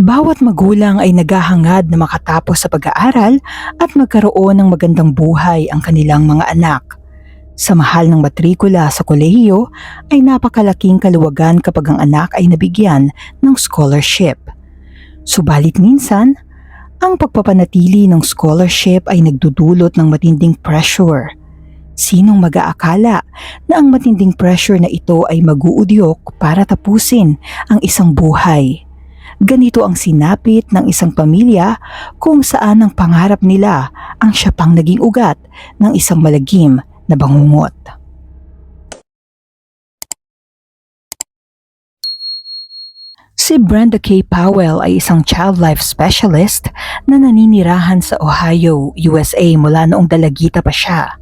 Bawat magulang ay naghahangad na makatapos sa pag-aaral at magkaroon ng magandang buhay ang kanilang mga anak. Sa mahal ng matrikula sa kolehiyo ay napakalaking kaluwagan kapag ang anak ay nabigyan ng scholarship. Subalit minsan, ang pagpapanatili ng scholarship ay nagdudulot ng matinding pressure. Sinong mag-aakala na ang matinding pressure na ito ay mag-uudyok para tapusin ang isang buhay? Ganito ang sinapit ng isang pamilya kung saan ang pangarap nila ang siya pang naging ugat ng isang malagim na bangungot. Si Brenda K. Powell ay isang child life specialist na naninirahan sa Ohio, USA mula noong dalagita pa siya.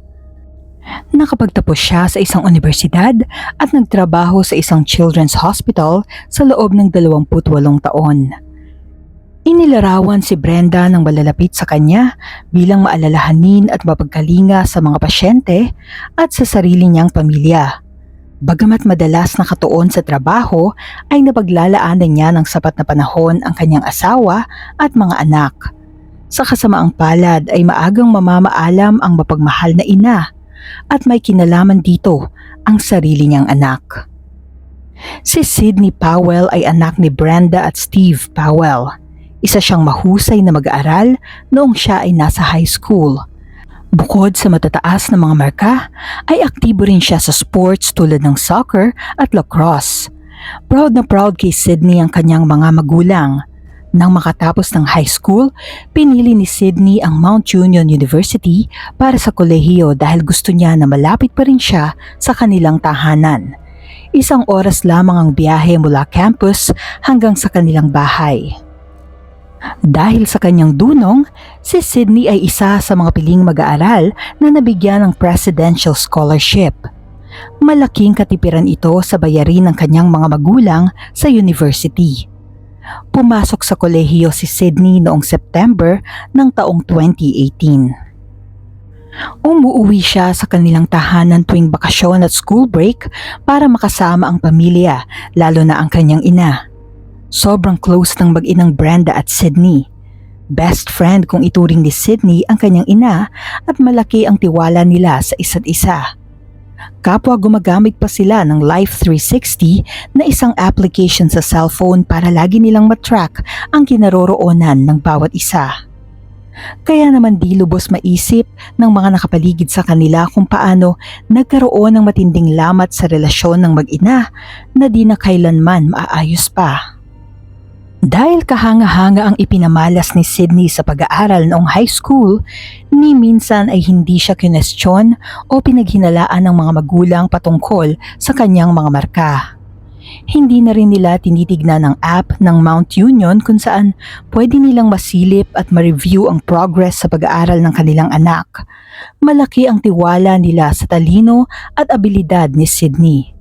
Nakapagtapos siya sa isang universidad at nagtrabaho sa isang children's hospital sa loob ng 28 taon. Inilarawan si Brenda ng malalapit sa kanya bilang maalalahanin at mapagkalinga sa mga pasyente at sa sarili niyang pamilya. Bagamat madalas nakatuon sa trabaho, ay napaglalaanan niya ng sapat na panahon ang kanyang asawa at mga anak. Sa kasamaang palad ay maagang mamamaalam ang mapagmahal na ina at may kinalaman dito ang sarili niyang anak. Si Sydney Powell ay anak ni Brenda at Steve Powell. Isa siyang mahusay na mag-aaral noong siya ay nasa high school. Bukod sa matataas na mga marka, ay aktibo rin siya sa sports tulad ng soccer at lacrosse. Proud na proud kay Sydney ang kanyang mga magulang. Nang makatapos ng high school, pinili ni Sydney ang Mount Union University para sa kolehiyo dahil gusto niya na malapit pa rin siya sa kanilang tahanan. 1 oras lamang ang biyahe mula campus hanggang sa kanilang bahay. Dahil sa kanyang dunong, si Sydney ay isa sa mga piling mag-aaral na nabigyan ng Presidential Scholarship. Malaking katipiran ito sa bayarin ng kanyang mga magulang sa university. Pumasok sa kolehiyo si Sydney noong September ng taong 2018. Umuwi siya sa kanilang tahanan tuwing bakasyon at school break para makasama ang pamilya, lalo na ang kanyang ina. Sobrang close ng mag-inang Brenda at Sydney. Best friend kung ituring ni Sydney ang kanyang ina at malaki ang tiwala nila sa isa't isa. Kapwa gumagamit pa sila ng Life 360 na isang application sa cellphone para lagi nilang matrack ang kinaroroonan ng bawat isa. Kaya naman di lubos maisip ng mga nakapaligid sa kanila kung paano nagkaroon ng matinding lamat sa relasyon ng mag-ina na di na kailanman maaayos pa. Dahil kahanga-hanga ang ipinamalas ni Sydney sa pag-aaral noong high school, ni minsan ay hindi siya kinestyon o pinaghinalaan ng mga magulang patungkol sa kanyang mga marka. Hindi na rin nila tinitignan ang app ng Mount Union kung saan pwede nilang masilip at ma-review ang progress sa pag-aaral ng kanilang anak. Malaki ang tiwala nila sa talino at abilidad ni Sydney.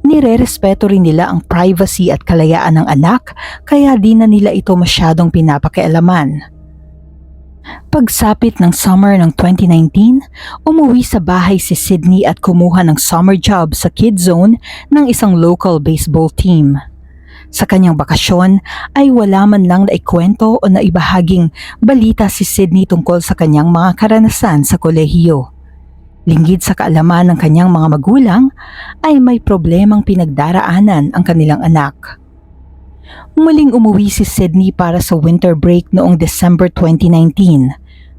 Nire-respeto rin nila ang privacy at kalayaan ng anak kaya di na nila ito masyadong pinapakialaman. Pagsapit ng summer ng 2019, umuwi sa bahay si Sydney at kumuha ng summer job sa Kids Zone ng isang local baseball team. Sa kanyang bakasyon ay wala man lang naikwento o naibahaging balita si Sydney tungkol sa kanyang mga karanasan sa kolehiyo. Linggid sa kaalaman ng kanyang mga magulang ay may problemang pinagdaraanan ang kanilang anak. Muling umuwi si Sydney para sa winter break noong December 2019.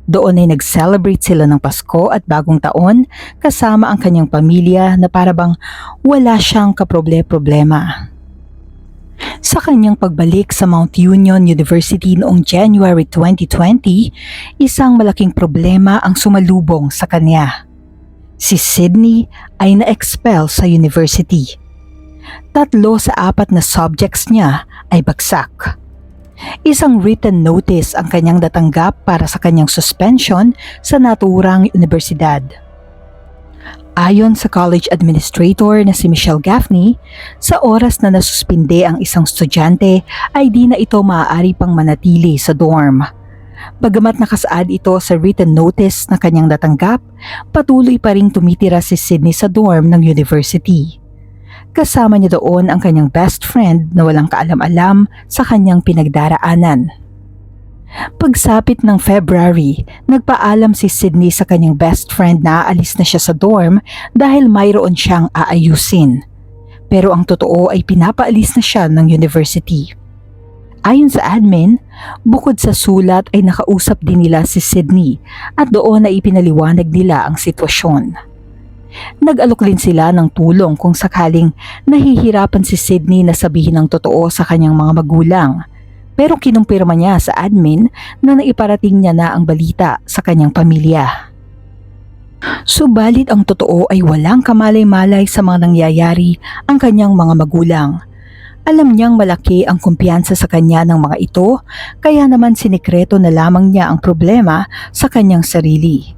Doon ay nag-celebrate sila ng Pasko at Bagong Taon kasama ang kanyang pamilya na parabang wala siyang kaproble-problema. Sa kanyang pagbalik sa Mount Union University noong January 2020, isang malaking problema ang sumalubong sa kanya. Si Sydney ay na-expel sa university. 3 sa 4 na subjects niya ay bagsak. Isang written notice ang kanyang natanggap para sa kanyang suspension sa naturang universidad. Ayon sa college administrator na si Michelle Gaffney, sa oras na nasuspinde ang isang estudyante ay di na ito maaari pang manatili sa dorm. Bagamat nakasaad ito sa written notice na kanyang natanggap, patuloy pa ring tumitira si Sydney sa dorm ng university. Kasama niya doon ang kanyang best friend na walang kaalam-alam sa kanyang pinagdaraanan. Pagsapit ng February, nagpaalam si Sydney sa kanyang best friend na aalis na siya sa dorm dahil mayroon siyang aayusin. Pero ang totoo ay pinapaalis na siya ng university. Ayon sa admin, bukod sa sulat ay nakausap din nila si Sydney at doon ay ipinaliwanag nila ang sitwasyon. Nag-alok din sila ng tulong kung sakaling nahihirapan si Sydney na sabihin ang totoo sa kanyang mga magulang. Pero kinumpirma niya sa admin na naiparating niya na ang balita sa kanyang pamilya. Subalit ang totoo ay walang kamalay-malay sa mga nangyayari ang kanyang mga magulang. Alam niyang malaki ang kumpiyansa sa kanya ng mga ito, kaya naman sinikreto na lamang niya ang problema sa kanyang sarili.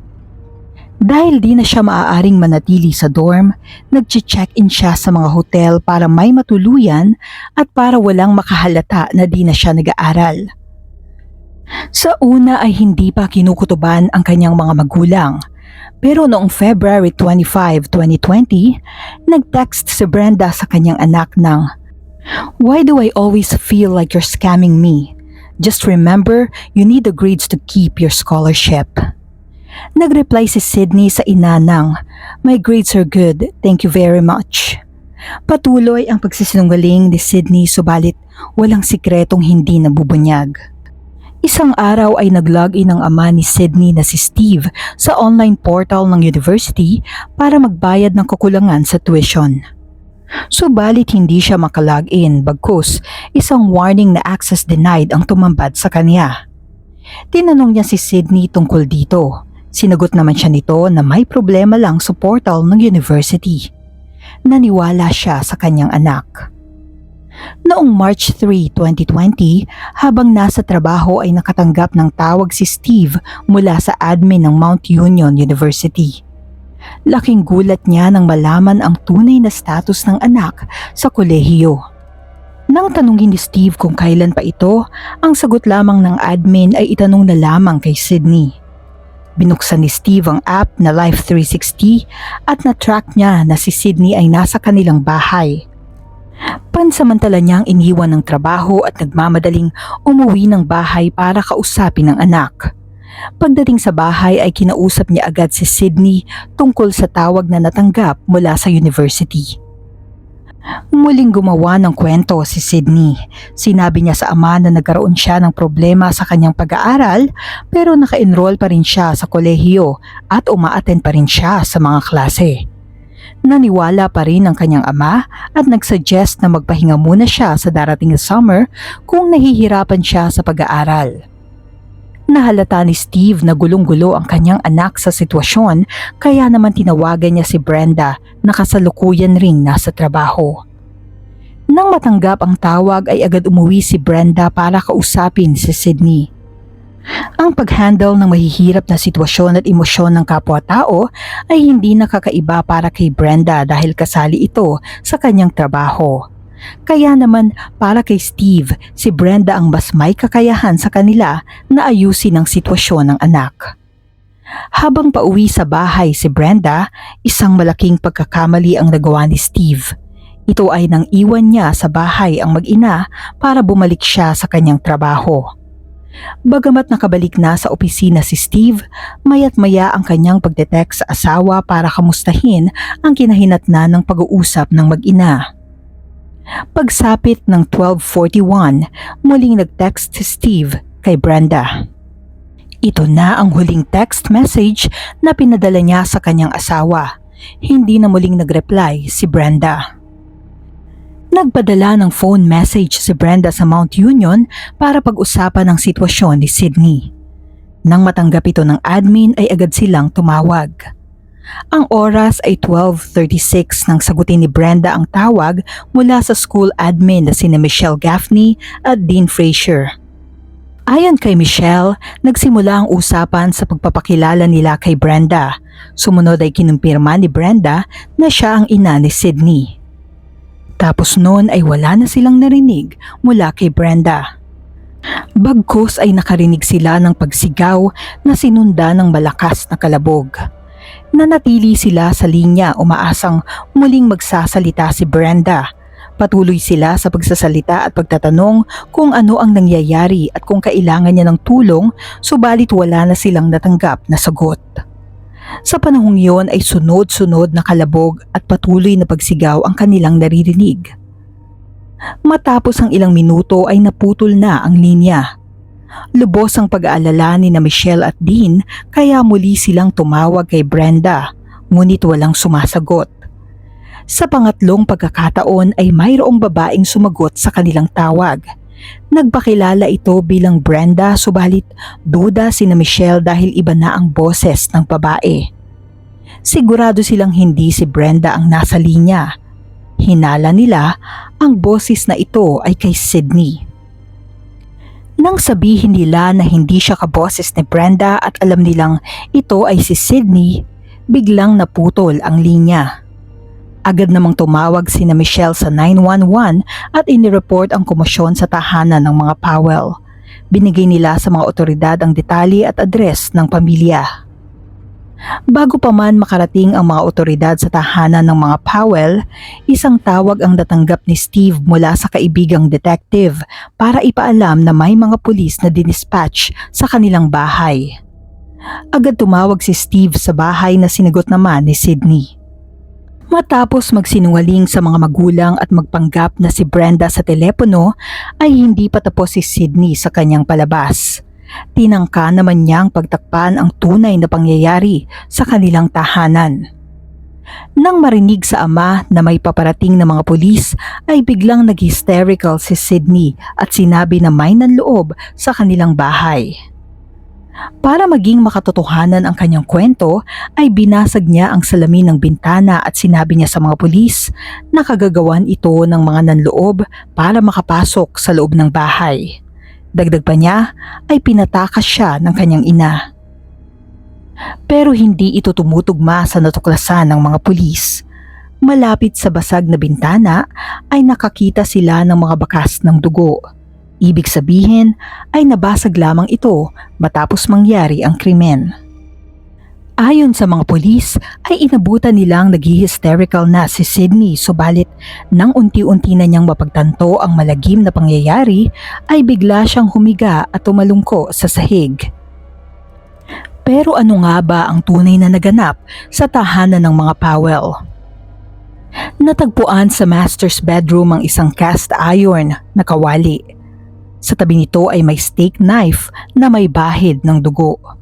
Dahil di na siya maaaring manatili sa dorm, nag-check-in siya sa mga hotel para may matuluyan at para walang makahalata na di na siya nag-aaral. Sa una ay hindi pa kinukutuban ang kanyang mga magulang. Pero noong February 25, 2020, nag-text si Brenda sa kanyang anak ng, "Why do I always feel like you're scamming me? Just remember, you need the grades to keep your scholarship." Nag-reply si Sydney sa ina ng, "My grades are good, thank you very much." Patuloy ang pagsisinungaling ni Sydney subalit walang sikretong hindi nabubunyag. Isang araw ay nag-login ang ama ni Sydney na si Steve sa online portal ng university para magbayad ng kakulangan sa tuition. Subalit hindi siya makalogin bagkus isang warning na access denied ang tumambad sa kanya. Tinanong niya si Sydney tungkol dito. Sinagot naman siya nito na may problema lang sa portal ng university. Naniwala siya sa kanyang anak. Noong March 3, 2020, habang nasa trabaho ay nakatanggap ng tawag si Steve mula sa admin ng Mount Union University. Laking gulat niya nang malaman ang tunay na status ng anak sa kolehiyo. Nang tanungin ni Steve kung kailan pa ito, ang sagot lamang ng admin ay itanong na lamang kay Sydney. Binuksan ni Steve ang app na Life 360 at na-track niya na si Sydney ay nasa kanilang bahay. Pansamantala niyang iniwan ng trabaho at nagmamadaling umuwi ng bahay para kausapin ang anak. Pagdating sa bahay ay kinausap niya agad si Sydney tungkol sa tawag na natanggap mula sa university. Muling gumawa ng kwento si Sydney. Sinabi niya sa ama na nagkaroon siya ng problema sa kanyang pag-aaral pero naka-enroll pa rin siya sa kolehiyo at uma-attend pa rin siya sa mga klase. Naniwala pa rin ang kanyang ama at nagsuggest na magpahinga muna siya sa darating na summer kung nahihirapan siya sa pag-aaral. Nahalata ni Steve na gulong-gulo ang kanyang anak sa sitwasyon kaya naman tinawagan niya si Brenda na kasalukuyan ring nasa trabaho. Nang matanggap ang tawag ay agad umuwi si Brenda para kausapin si Sydney. Ang pag-handle ng mahihirap na sitwasyon at emosyon ng kapwa-tao ay hindi nakakaiba para kay Brenda dahil kasali ito sa kanyang trabaho. Kaya naman para kay Steve, si Brenda ang mas may kakayahan sa kanila na ayusin ang sitwasyon ng anak. Habang pauwi sa bahay si Brenda, isang malaking pagkakamali ang nagawa ni Steve. Ito ay nang iwan niya sa bahay ang mag-ina para bumalik siya sa kanyang trabaho. Bagamat nakabalik na sa opisina si Steve, mayat maya ang kanyang pagde-text sa asawa para kamustahin ang kinahinatnan ng pag-uusap ng mag-ina. Pagsapit ng 12:41, muling nag-text si Steve kay Brenda. Ito na ang huling text message na pinadala niya sa kanyang asawa. Hindi na muling nag-reply si Brenda. Nagpadala ng phone message si Brenda sa Mount Union para pag-usapan ang sitwasyon ni Sydney. Nang matanggap ito ng admin ay agad silang tumawag. Ang oras ay 12:36 nang sagutin ni Brenda ang tawag mula sa school admin na sina Michelle Gaffney at Dean Fraser. Ayon kay Michelle, nagsimula ang usapan sa pagpapakilala nila kay Brenda. Sumunod ay kinumpirma ni Brenda na siya ang ina ni Sydney. Tapos noon ay wala na silang narinig mula kay Brenda. Bagkus ay nakarinig sila ng pagsigaw na sinunda ng malakas na kalabog. Nanatili sila sa linya umaasang muling magsasalita si Brenda. Patuloy sila sa pagsasalita at pagtatanong kung ano ang nangyayari at kung kailangan niya ng tulong, subalit wala na silang natanggap na sagot. Sa panahong iyon ay sunod-sunod na kalabog at patuloy na pagsigaw ang kanilang naririnig. Matapos ang ilang minuto ay naputol na ang linya. Lubos ang pag-aalala ni na Michelle at Dean kaya muli silang tumawag kay Brenda, ngunit walang sumasagot. Sa pangatlong pagkakataon ay mayroong babaeng sumagot sa kanilang tawag. Nagpakilala ito bilang Brenda, subalit duda si na Michelle dahil iba na ang boses ng babae. Sigurado silang hindi si Brenda ang nasa linya. Hinala nila ang boses na ito ay kay Sydney. Nang sabihin nila na hindi siya kaboses ni Brenda at alam nilang ito ay si Sydney, biglang naputol ang linya. Agad namang tumawag si na Michelle sa 911 at inireport ang komosyon sa tahanan ng mga Powell. Binigay nila sa mga otoridad ang detalye at address ng pamilya. Bago pa man makarating ang mga otoridad sa tahanan ng mga Powell, isang tawag ang natanggap ni Steve mula sa kaibigang detective para ipaalam na may mga pulis na dinispatch sa kanilang bahay. Agad tumawag si Steve sa bahay na sinagot naman ni Sydney. Matapos magsinungaling sa mga magulang at magpanggap na si Brenda sa telepono, ay hindi pa tapos si Sydney sa kanyang palabas. Tinangka naman niyang pagtakpan ang tunay na pangyayari sa kanilang tahanan. Nang marinig sa ama na may paparating na mga pulis, ay biglang nag-hysterical si Sydney at sinabi na may nanloob sa kanilang bahay. Para maging makatotohanan ang kanyang kwento, ay binasag niya ang salamin ng bintana at sinabi niya sa mga pulis na kagagawan ito ng mga nanloob para makapasok sa loob ng bahay. Dagdag pa niya ay pinatakas siya ng kanyang ina. Pero hindi ito tumutugma sa natuklasan ng mga pulis. Malapit sa basag na bintana ay nakakita sila ng mga bakas ng dugo. Ibig sabihin ay nabasag lamang ito matapos mangyari ang krimen. Ayon sa mga pulis ay inabutan nilang nag-hysterical na si Sydney, subalit nang unti-unti na niyang mapagtanto ang malagim na pangyayari ay bigla siyang humiga at tumalungko sa sahig. Pero ano nga ba ang tunay na naganap sa tahanan ng mga Powell? Natagpuan sa master's bedroom ang isang cast iron na kawali. Sa tabi nito ay may steak knife na may bahid ng dugo.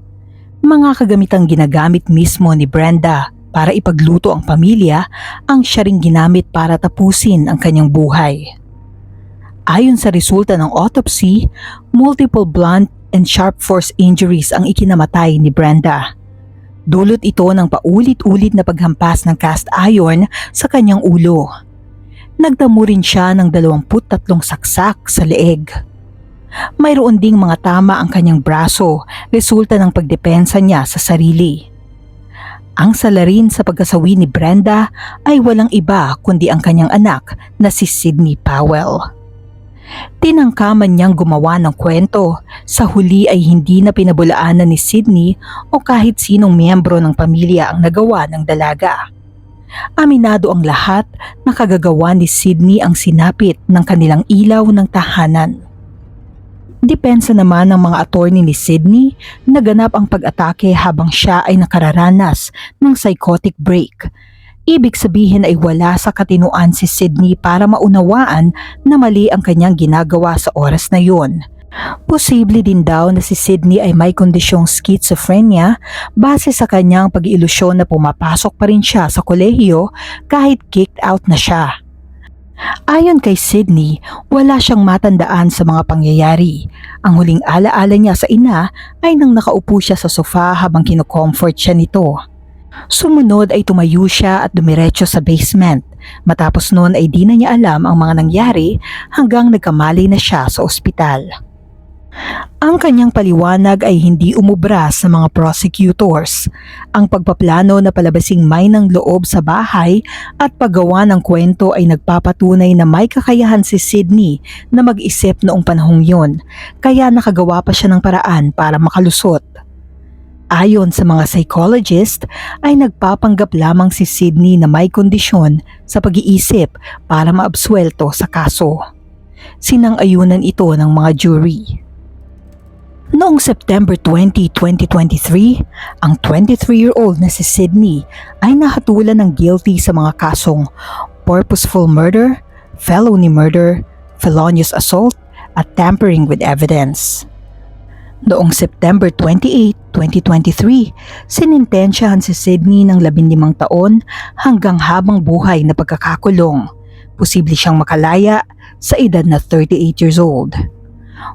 Mga kagamitang ginagamit mismo ni Brenda para ipagluto ang pamilya ang siya ring ginamit para tapusin ang kanyang buhay. Ayon sa resulta ng autopsy, multiple blunt and sharp force injuries ang ikinamatay ni Brenda. Dulot ito ng paulit-ulit na paghampas ng cast iron sa kanyang ulo. Nagdamo rin siya ng 23 saksak sa leeg. Mayroon ding mga tama ang kanyang braso, resulta ng pagdepensa niya sa sarili. Ang salarin sa pagkasawi ni Brenda ay walang iba kundi ang kanyang anak na si Sydney Powell. Tinangkaman niyang gumawa ng kwento, sa huli ay hindi na pinabulaanan ni Sydney o kahit sinong miyembro ng pamilya ang nagawa ng dalaga. Aminado ang lahat na kagagawa ni Sydney ang sinapit ng kanilang ilaw ng tahanan. Depensa naman ng mga attorney ni Sydney, naganap ang pag-atake habang siya ay nakararanas ng psychotic break. Ibig sabihin ay wala sa katinuan si Sydney para maunawaan na mali ang kanyang ginagawa sa oras na yun. Posible din daw na si Sydney ay may kondisyong schizophrenia base sa kanyang pag-iilusyon na pumapasok pa rin siya sa kolehiyo kahit kicked out na siya. Ayon kay Sydney, wala siyang matandaan sa mga pangyayari. Ang huling alaala niya sa ina ay nang nakaupo siya sa sofa habang kinocomfort siya nito. Sumunod ay tumayo siya at dumiretso sa basement. Matapos noon ay di na niya alam ang mga nangyari hanggang nagkamali na siya sa ospital. Ang kanyang paliwanag ay hindi umubra sa mga prosecutors. Ang pagpaplano na palabasing may ng loob sa bahay at paggawa ng kwento ay nagpapatunay na may kakayahan si Sydney na mag-isip noong panahong yun, kaya nakagawa pa siya ng paraan para makalusot. Ayon sa mga psychologist, ay nagpapanggap lamang si Sydney na may kondisyon sa pag-iisip para maabsuelto sa kaso. Sinang-ayunan ito ng mga jury. Noong September 20, 2023, ang 23-year-old na si Sydney ay nahatulan ng guilty sa mga kasong purposeful murder, felony murder, felonious assault, at tampering with evidence. Noong September 28, 2023, sinintensyahan si Sydney ng 15 taon hanggang habang buhay na pagkakakulong. Posible siyang makalaya sa edad na 38 years old.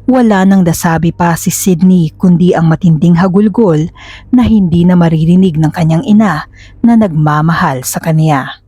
Wala nang nasabi pa si Sydney kundi ang matinding hagulgol na hindi na maririnig ng kanyang ina na nagmamahal sa kanya.